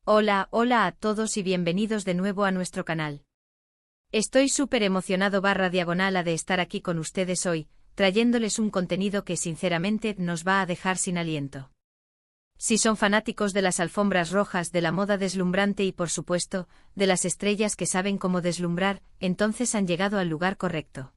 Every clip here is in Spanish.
Hola, hola a todos y bienvenidos de nuevo a nuestro canal. Estoy súper emocionado /diagonal de estar aquí con ustedes hoy, trayéndoles un contenido que sinceramente nos va a dejar sin aliento. Si son fanáticos de las alfombras rojas, de la moda deslumbrante y por supuesto, de las estrellas que saben cómo deslumbrar, entonces han llegado al lugar correcto.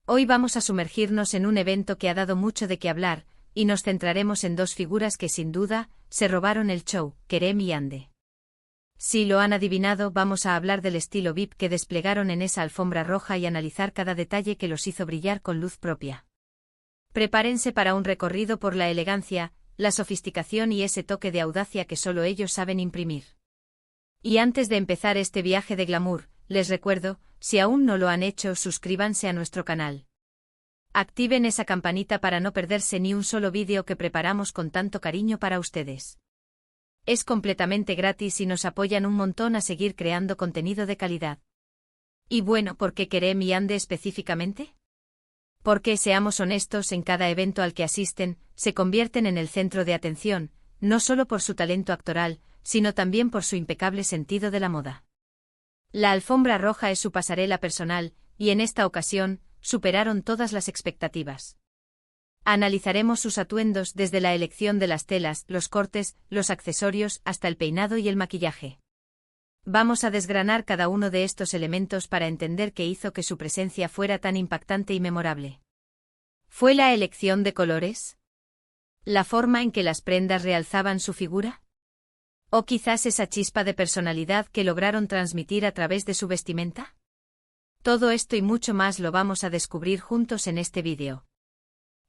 Hoy vamos a sumergirnos en un evento que ha dado mucho de qué hablar, y nos centraremos en dos figuras que sin duda, se robaron el show, Kerem y Ande. Si lo han adivinado, vamos a hablar del estilo VIP que desplegaron en esa alfombra roja y analizar cada detalle que los hizo brillar con luz propia. Prepárense para un recorrido por la elegancia, la sofisticación y ese toque de audacia que solo ellos saben imprimir. Y antes de empezar este viaje de glamour, les recuerdo, si aún no lo han hecho, suscríbanse a nuestro canal. Activen esa campanita para no perderse ni un solo vídeo que preparamos con tanto cariño para ustedes. Es completamente gratis y nos apoyan un montón a seguir creando contenido de calidad. Y bueno, ¿por qué Kerem y Ande específicamente? Porque, seamos honestos, en cada evento al que asisten, se convierten en el centro de atención, no solo por su talento actoral, sino también por su impecable sentido de la moda. La alfombra roja es su pasarela personal, y en esta ocasión, superaron todas las expectativas. Analizaremos sus atuendos desde la elección de las telas, los cortes, los accesorios, hasta el peinado y el maquillaje. Vamos a desgranar cada uno de estos elementos para entender qué hizo que su presencia fuera tan impactante y memorable. ¿Fue la elección de colores? ¿La forma en que las prendas realzaban su figura? ¿O quizás esa chispa de personalidad que lograron transmitir a través de su vestimenta? Todo esto y mucho más lo vamos a descubrir juntos en este vídeo.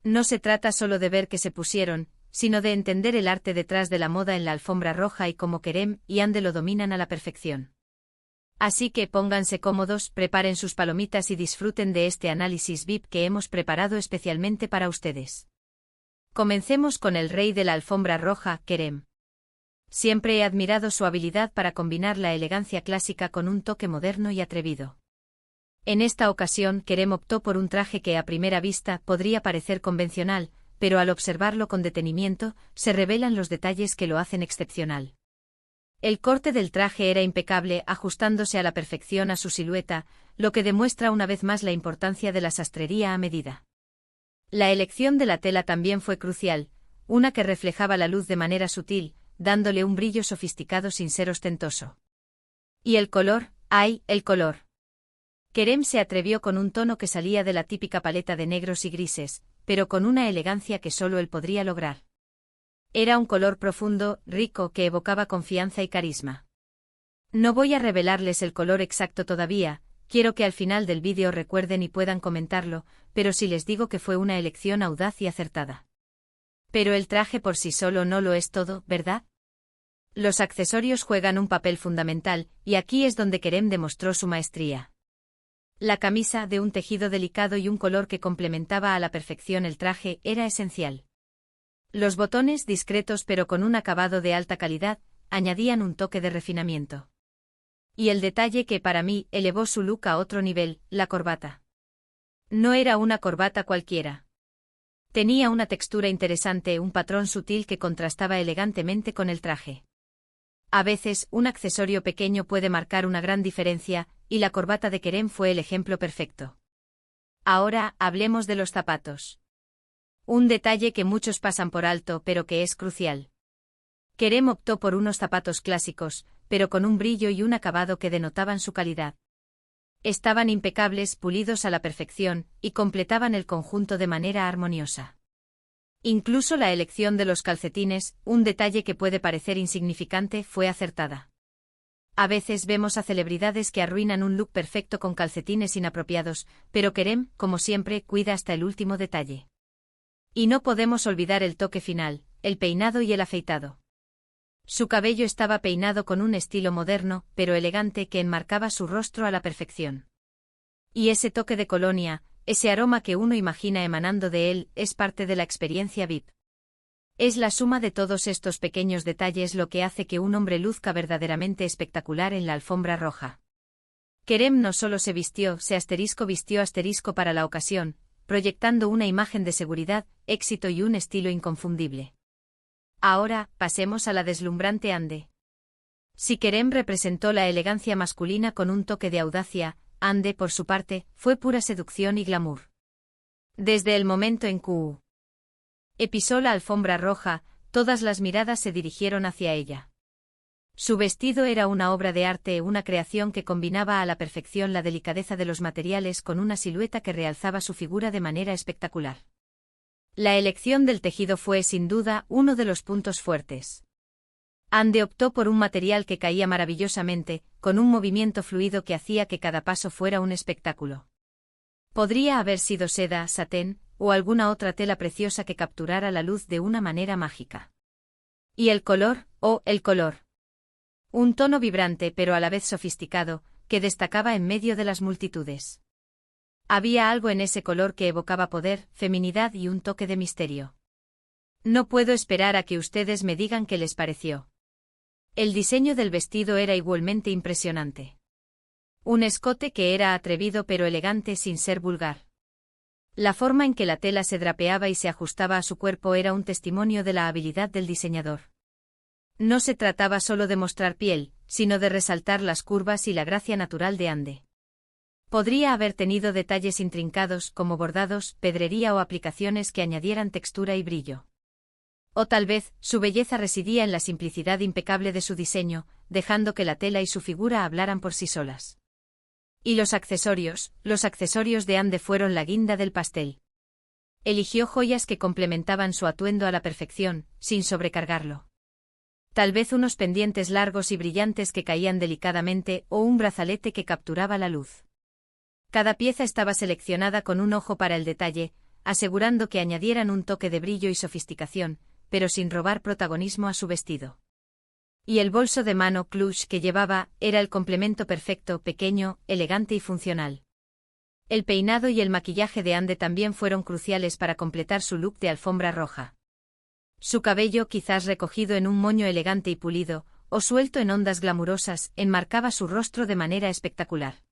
No se trata solo de ver qué se pusieron, sino de entender el arte detrás de la moda en la alfombra roja y cómo Kerem y Ande lo dominan a la perfección. Así que pónganse cómodos, preparen sus palomitas y disfruten de este análisis VIP que hemos preparado especialmente para ustedes. Comencemos con el rey de la alfombra roja, Kerem. Siempre he admirado su habilidad para combinar la elegancia clásica con un toque moderno y atrevido. En esta ocasión, Kerem optó por un traje que a primera vista podría parecer convencional, pero al observarlo con detenimiento, se revelan los detalles que lo hacen excepcional. El corte del traje era impecable, ajustándose a la perfección a su silueta, lo que demuestra una vez más la importancia de la sastrería a medida. La elección de la tela también fue crucial, una que reflejaba la luz de manera sutil, dándole un brillo sofisticado sin ser ostentoso. ¿Y el color? ¡Ay, el color! Kerem se atrevió con un tono que salía de la típica paleta de negros y grises, pero con una elegancia que solo él podría lograr. Era un color profundo, rico, que evocaba confianza y carisma. No voy a revelarles el color exacto todavía, quiero que al final del vídeo recuerden y puedan comentarlo, pero sí les digo que fue una elección audaz y acertada. Pero el traje por sí solo no lo es todo, ¿verdad? Los accesorios juegan un papel fundamental, y aquí es donde Kerem demostró su maestría. La camisa, de un tejido delicado y un color que complementaba a la perfección el traje, era esencial. Los botones, discretos pero con un acabado de alta calidad, añadían un toque de refinamiento. Y el detalle que para mí elevó su look a otro nivel, la corbata. No era una corbata cualquiera. Tenía una textura interesante, un patrón sutil que contrastaba elegantemente con el traje. A veces, un accesorio pequeño puede marcar una gran diferencia, y la corbata de Kerem fue el ejemplo perfecto. Ahora, hablemos de los zapatos. Un detalle que muchos pasan por alto pero que es crucial. Kerem optó por unos zapatos clásicos, pero con un brillo y un acabado que denotaban su calidad. Estaban impecables, pulidos a la perfección, y completaban el conjunto de manera armoniosa. Incluso la elección de los calcetines, un detalle que puede parecer insignificante, fue acertada. A veces vemos a celebridades que arruinan un look perfecto con calcetines inapropiados, pero Kerem, como siempre, cuida hasta el último detalle. Y no podemos olvidar el toque final, el peinado y el afeitado. Su cabello estaba peinado con un estilo moderno, pero elegante que enmarcaba su rostro a la perfección. Y ese toque de colonia, ese aroma que uno imagina emanando de él, es parte de la experiencia VIP. Es la suma de todos estos pequeños detalles lo que hace que un hombre luzca verdaderamente espectacular en la alfombra roja. Kerem no solo se vistió vistió para la ocasión, proyectando una imagen de seguridad, éxito y un estilo inconfundible. Ahora, pasemos a la deslumbrante Ande. Si Kerem representó la elegancia masculina con un toque de audacia, Ande, por su parte, fue pura seducción y glamour. Desde el momento en que pisó la alfombra roja, todas las miradas se dirigieron hacia ella. Su vestido era una obra de arte, una creación que combinaba a la perfección la delicadeza de los materiales con una silueta que realzaba su figura de manera espectacular. La elección del tejido fue, sin duda, uno de los puntos fuertes. Ande optó por un material que caía maravillosamente, con un movimiento fluido que hacía que cada paso fuera un espectáculo. Podría haber sido seda, satén, o alguna otra tela preciosa que capturara la luz de una manera mágica. Y el color, el color. Un tono vibrante pero a la vez sofisticado, que destacaba en medio de las multitudes. Había algo en ese color que evocaba poder, feminidad y un toque de misterio. No puedo esperar a que ustedes me digan qué les pareció. El diseño del vestido era igualmente impresionante. Un escote que era atrevido pero elegante sin ser vulgar. La forma en que la tela se drapeaba y se ajustaba a su cuerpo era un testimonio de la habilidad del diseñador. No se trataba solo de mostrar piel, sino de resaltar las curvas y la gracia natural de Ande. Podría haber tenido detalles intrincados como bordados, pedrería o aplicaciones que añadieran textura y brillo. O tal vez, su belleza residía en la simplicidad impecable de su diseño, dejando que la tela y su figura hablaran por sí solas. Y los accesorios de Ande fueron la guinda del pastel. Eligió joyas que complementaban su atuendo a la perfección, sin sobrecargarlo. Tal vez unos pendientes largos y brillantes que caían delicadamente o un brazalete que capturaba la luz. Cada pieza estaba seleccionada con un ojo para el detalle, asegurando que añadieran un toque de brillo y sofisticación, pero sin robar protagonismo a su vestido. Y el bolso de mano clutch que llevaba era el complemento perfecto, pequeño, elegante y funcional. El peinado y el maquillaje de Ande también fueron cruciales para completar su look de alfombra roja. Su cabello, quizás recogido en un moño elegante y pulido, o suelto en ondas glamurosas, enmarcaba su rostro de manera espectacular.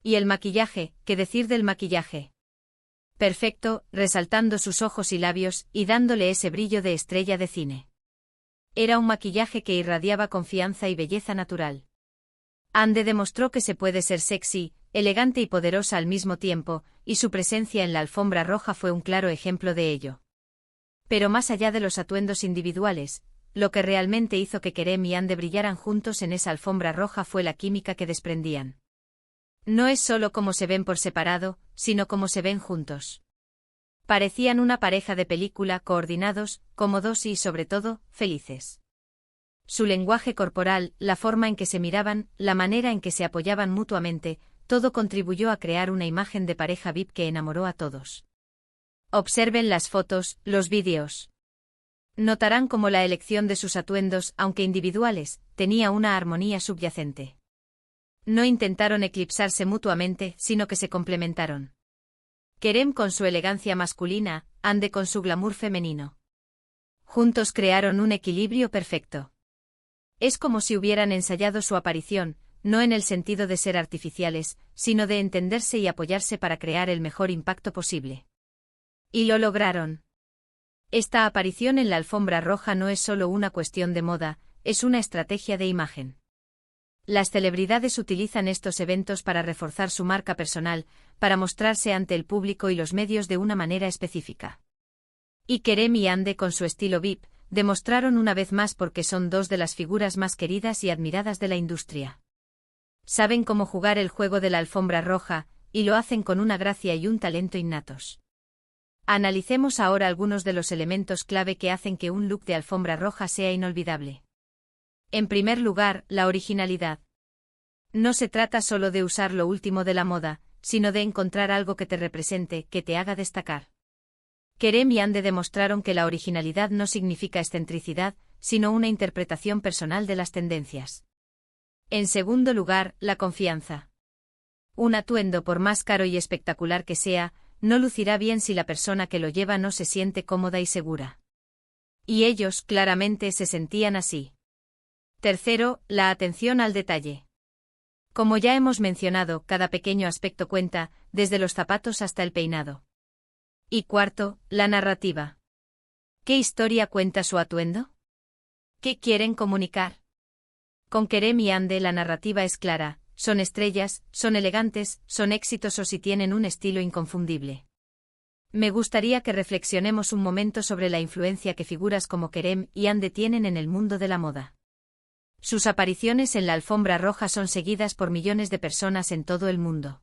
Y el maquillaje, ¿qué decir del maquillaje? Perfecto, resaltando sus ojos y labios, y dándole ese brillo de estrella de cine. Era un maquillaje que irradiaba confianza y belleza natural. Ande demostró que se puede ser sexy, elegante y poderosa al mismo tiempo, y su presencia en la alfombra roja fue un claro ejemplo de ello. Pero más allá de los atuendos individuales, lo que realmente hizo que Kerem y Ande brillaran juntos en esa alfombra roja fue la química que desprendían. No es solo cómo se ven por separado, sino cómo se ven juntos. Parecían una pareja de película, coordinados, cómodos y, sobre todo, felices. Su lenguaje corporal, la forma en que se miraban, la manera en que se apoyaban mutuamente, todo contribuyó a crear una imagen de pareja VIP que enamoró a todos. Observen las fotos, los vídeos. Notarán cómo la elección de sus atuendos, aunque individuales, tenía una armonía subyacente. No intentaron eclipsarse mutuamente, sino que se complementaron. Kerem con su elegancia masculina, Ande con su glamour femenino. Juntos crearon un equilibrio perfecto. Es como si hubieran ensayado su aparición, no en el sentido de ser artificiales, sino de entenderse y apoyarse para crear el mejor impacto posible. Y lo lograron. Esta aparición en la alfombra roja no es solo una cuestión de moda, es una estrategia de imagen. Las celebridades utilizan estos eventos para reforzar su marca personal, para mostrarse ante el público y los medios de una manera específica. Y Kerem y Ande con su estilo VIP, demostraron una vez más por qué son dos de las figuras más queridas y admiradas de la industria. Saben cómo jugar el juego de la alfombra roja, y lo hacen con una gracia y un talento innatos. Analicemos ahora algunos de los elementos clave que hacen que un look de alfombra roja sea inolvidable. En primer lugar, la originalidad. No se trata solo de usar lo último de la moda, sino de encontrar algo que te represente, que te haga destacar. Kerem y Ande demostraron que la originalidad no significa excentricidad, sino una interpretación personal de las tendencias. En segundo lugar, la confianza. Un atuendo, por más caro y espectacular que sea, no lucirá bien si la persona que lo lleva no se siente cómoda y segura. Y ellos, claramente, se sentían así. Tercero, la atención al detalle. Como ya hemos mencionado, cada pequeño aspecto cuenta, desde los zapatos hasta el peinado. Y cuarto, la narrativa. ¿Qué historia cuenta su atuendo? ¿Qué quieren comunicar? Con Kerem y Ande la narrativa es clara, son estrellas, son elegantes, son exitosos y tienen un estilo inconfundible. Me gustaría que reflexionemos un momento sobre la influencia que figuras como Kerem y Ande tienen en el mundo de la moda. Sus apariciones en la alfombra roja son seguidas por millones de personas en todo el mundo.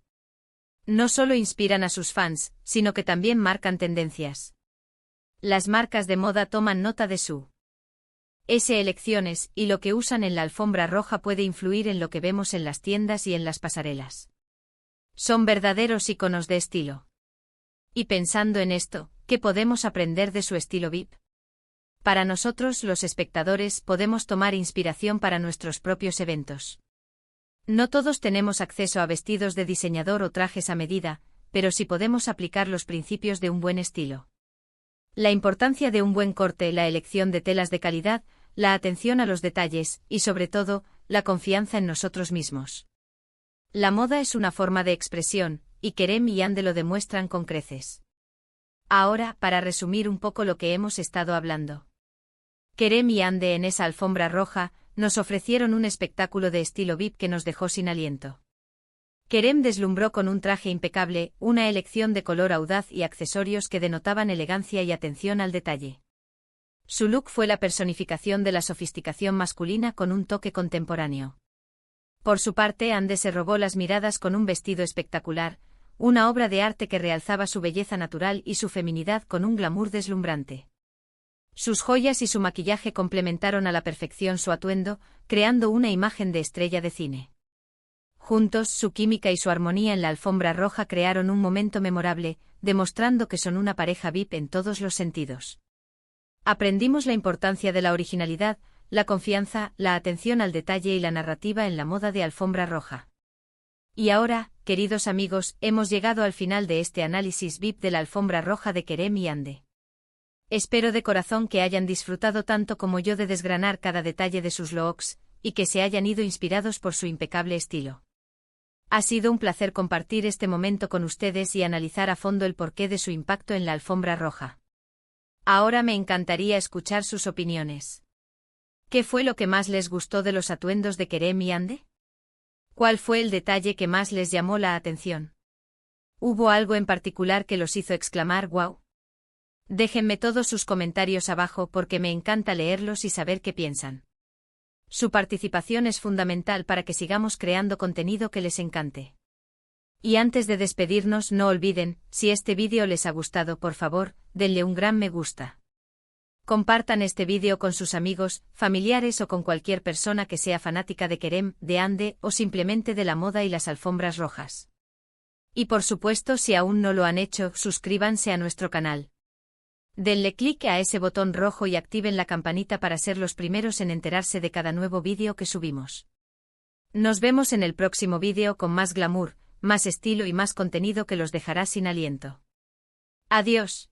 No solo inspiran a sus fans, sino que también marcan tendencias. Las marcas de moda toman nota de su elecciones, y lo que usan en la alfombra roja puede influir en lo que vemos en las tiendas y en las pasarelas. Son verdaderos íconos de estilo. Y pensando en esto, ¿qué podemos aprender de su estilo VIP? Para nosotros, los espectadores, podemos tomar inspiración para nuestros propios eventos. No todos tenemos acceso a vestidos de diseñador o trajes a medida, pero sí podemos aplicar los principios de un buen estilo. La importancia de un buen corte, la elección de telas de calidad, la atención a los detalles, y sobre todo, la confianza en nosotros mismos. La moda es una forma de expresión, y Kerem y Ande lo demuestran con creces. Ahora, para resumir un poco lo que hemos estado hablando. Kerem y Ande en esa alfombra roja, nos ofrecieron un espectáculo de estilo VIP que nos dejó sin aliento. Kerem deslumbró con un traje impecable, una elección de color audaz y accesorios que denotaban elegancia y atención al detalle. Su look fue la personificación de la sofisticación masculina con un toque contemporáneo. Por su parte, Ande se robó las miradas con un vestido espectacular, una obra de arte que realzaba su belleza natural y su feminidad con un glamour deslumbrante. Sus joyas y su maquillaje complementaron a la perfección su atuendo, creando una imagen de estrella de cine. Juntos, su química y su armonía en la alfombra roja crearon un momento memorable, demostrando que son una pareja VIP en todos los sentidos. Aprendimos la importancia de la originalidad, la confianza, la atención al detalle y la narrativa en la moda de alfombra roja. Y ahora, queridos amigos, hemos llegado al final de este análisis VIP de la alfombra roja de Kerem y Ande. Espero de corazón que hayan disfrutado tanto como yo de desgranar cada detalle de sus looks, y que se hayan ido inspirados por su impecable estilo. Ha sido un placer compartir este momento con ustedes y analizar a fondo el porqué de su impacto en la alfombra roja. Ahora me encantaría escuchar sus opiniones. ¿Qué fue lo que más les gustó de los atuendos de Kerem y Ande? ¿Cuál fue el detalle que más les llamó la atención? ¿Hubo algo en particular que los hizo exclamar «wow»? Déjenme todos sus comentarios abajo porque me encanta leerlos y saber qué piensan. Su participación es fundamental para que sigamos creando contenido que les encante. Y antes de despedirnos, no olviden, si este vídeo les ha gustado, por favor, denle un gran me gusta. Compartan este vídeo con sus amigos, familiares o con cualquier persona que sea fanática de Kerem, de Ande o simplemente de la moda y las alfombras rojas. Y por supuesto, si aún no lo han hecho, suscríbanse a nuestro canal. Denle clic a ese botón rojo y activen la campanita para ser los primeros en enterarse de cada nuevo vídeo que subimos. Nos vemos en el próximo vídeo con más glamour, más estilo y más contenido que los dejará sin aliento. Adiós.